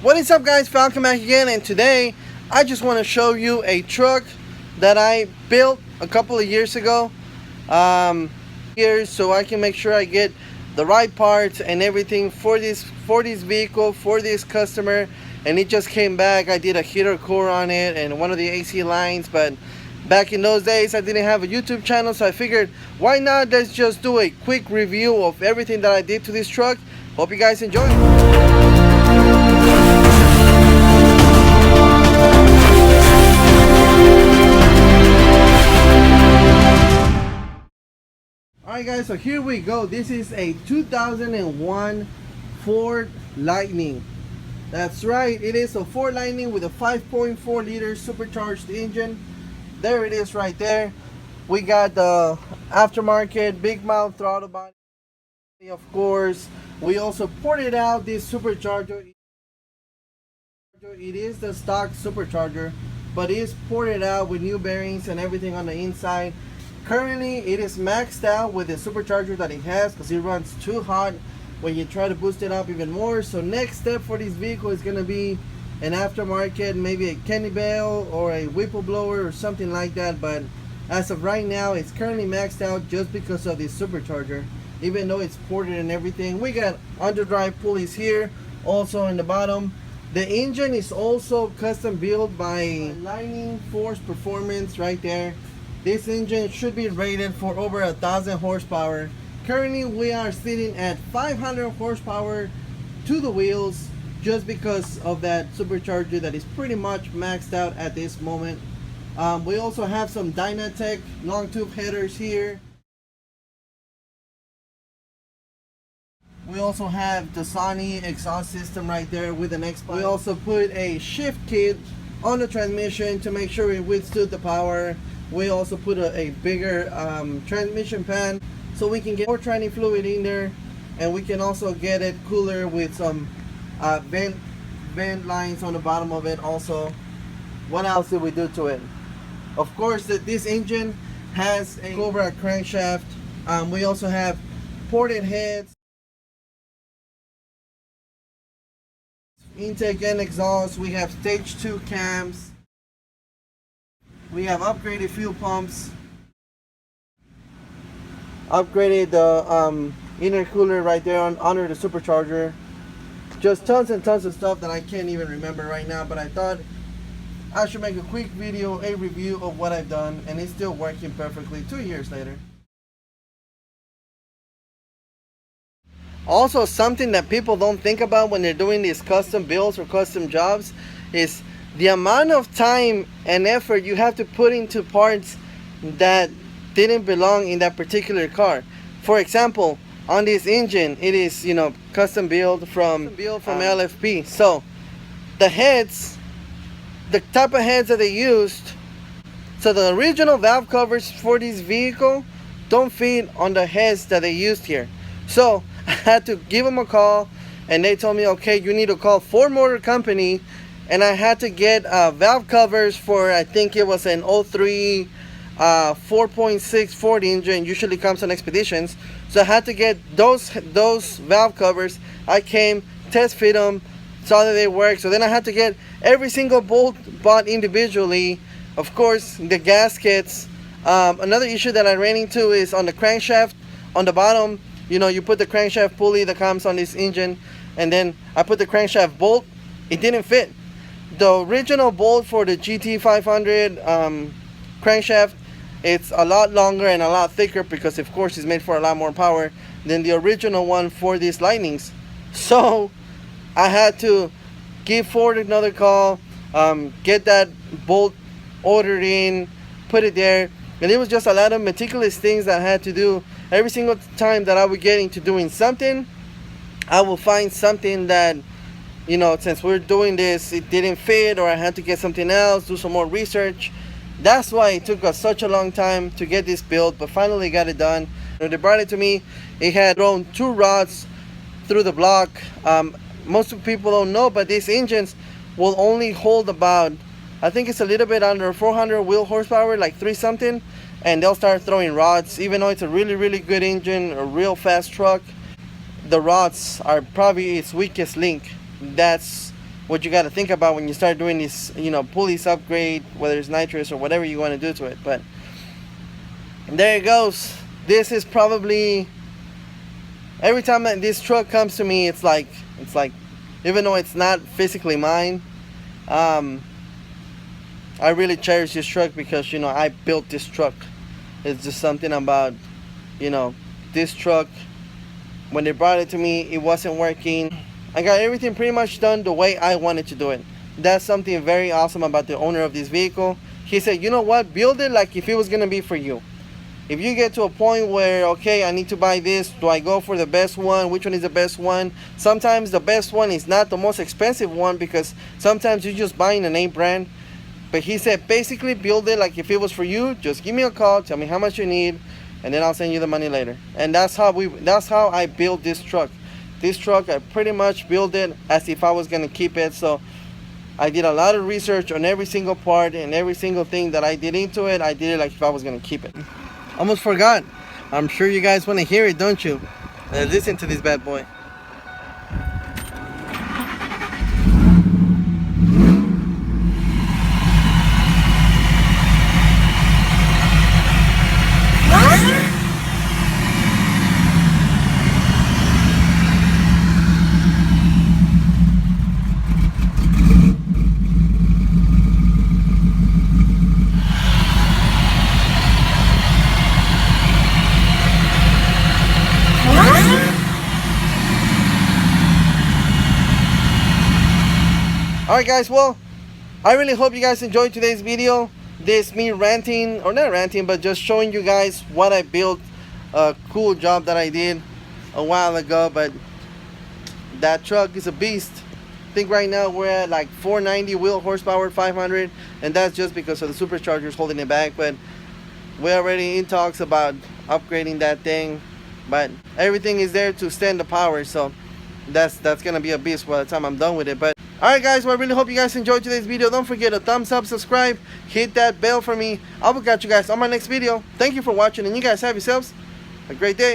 What is up, guys? Falcon back again, and today I just want to show you a truck that I built a couple of years ago, so I can make sure I get the right parts and everything for this vehicle, for this customer. And it just came back. I did a heater core on it and one of the AC lines, but back in those days I didn't have a YouTube channel, so I figured why not let's just do a quick review of everything that I did to this truck. Hope you guys enjoy. Alright guys, so here we go. This is a 2001 Ford Lightning. That's right, it is a Ford Lightning with a 5.4 liter supercharged engine. There it is right there. We got the aftermarket big mouth throttle body, of course. We also ported out this supercharger. It is the stock supercharger, but it is ported out with new bearings and everything on the inside. Currently it is maxed out with the supercharger that it has because it runs too hot when you try to boost it up even more. So next step for this vehicle is going to be an aftermarket, maybe a CAMMED or a blower or something like that. But as of right now, it's currently maxed out just because of the supercharger, even though it's ported and everything. We got underdrive pulleys here, also in the bottom. The engine is also custom built by Lightning Force Performance right there. This engine should be rated for over 1,000 horsepower. Currently we are sitting at 500 horsepower to the wheels, just because of that supercharger that is pretty much maxed out at this moment. We also have some Dynatech long tube headers here. We also have the Sony exhaust system right there with an X. We also put a shift kit on the transmission to make sure it withstood the power. We also put a bigger transmission pan so we can get more tranny fluid in there, and we can also get it cooler with some vent lines on the bottom of it also. What else did we do to it? Of course, this engine has a Cobra crankshaft. We also have ported heads, intake and exhaust. We have stage 2 cams. We have upgraded fuel pumps, upgraded the intercooler right there under the supercharger. Just tons and tons of stuff that I can't even remember right now, but I thought I should make a quick video, a review of what I've done, and it's still working perfectly 2 years later. Also, something that people don't think about when they're doing these custom builds or custom jobs is the amount of time and effort you have to put into parts that didn't belong in that particular car. For example, on this engine, it is, you know, custom built from LFP. So the heads, the type of heads that they used, so the original valve covers for this vehicle don't fit on the heads that they used here. So I had to give them a call, and they told me, okay, you need to call Ford Motor Company, and I had to get valve covers for, I think it was an 03 4.6 Ford engine. Usually comes on Expeditions, so I had to get those valve covers. I came, test fit them, saw that they work. So then I had to get every single bolt bought individually. Of course, the gaskets. Another issue that I ran into is on the crankshaft on the bottom. You know, you put the crankshaft pulley that comes on this engine, and then I put the crankshaft bolt. It didn't fit. The original bolt for the GT 500 crankshaft, it's a lot longer and a lot thicker because of course it's made for a lot more power than the original one for these Lightnings. So I had to give Ford another call, get that bolt ordered in, put it there, and it was just a lot of meticulous things that I had to do. Every single time that I would get into doing something, I will find something that, you know, since we're doing this, it didn't fit, or I had to get something else, do some more research. That's why it took us such a long time to get this built, but finally got it done. When they brought it to me, it had thrown 2 rods through the block. Most people don't know, but these engines will only hold about, I think it's a little bit under 400 wheel horsepower, like 3 something, and they'll start throwing rods. Even though it's a really good engine, a real fast truck, the rods are probably its weakest link. That's what you got to think about when you start doing this, you know, pulleys upgrade, whether it's nitrous or whatever you want to do to it. But there it goes. This is probably, every time that this truck comes to me, it's like even though it's not physically mine, I really cherish this truck because, you know, I built this truck. It's just something about, you know, this truck. When they brought it to me, it wasn't working. I got everything pretty much done the way I wanted to do it. That's something very awesome about the owner of this vehicle. He said, you know what, build it like if it was gonna be for you. If you get to a point where, okay, I need to buy this, do I go for the best one? Which one is the best one? Sometimes the best one is not the most expensive one, because sometimes you're just buying a name brand. But he said, basically build it like if it was for you. Just give me a call, tell me how much you need, and then I'll send you the money later. And that's how I built this truck. This truck, I pretty much built it as if I was gonna keep it. So I did a lot of research on every single part and every single thing that I did into it. I did it like if I was gonna keep it. Almost forgot. I'm sure you guys want to hear it, don't you? Let's listen to this bad boy. Alright guys, well, I really hope you guys enjoyed today's video. This me ranting, or not ranting, but just showing you guys what I built. A cool job that I did a while ago, but that truck is a beast. I think right now we're at like 490 wheel horsepower, 500, and that's just because of the superchargers holding it back. But we're already in talks about upgrading that thing, but everything is there to stand the power, so that's gonna be a beast by the time I'm done with it. But alright guys, well, I really hope you guys enjoyed today's video. Don't forget to thumbs up, subscribe, hit that bell for me. I will catch you guys on my next video. Thank you for watching, and you guys have yourselves a great day.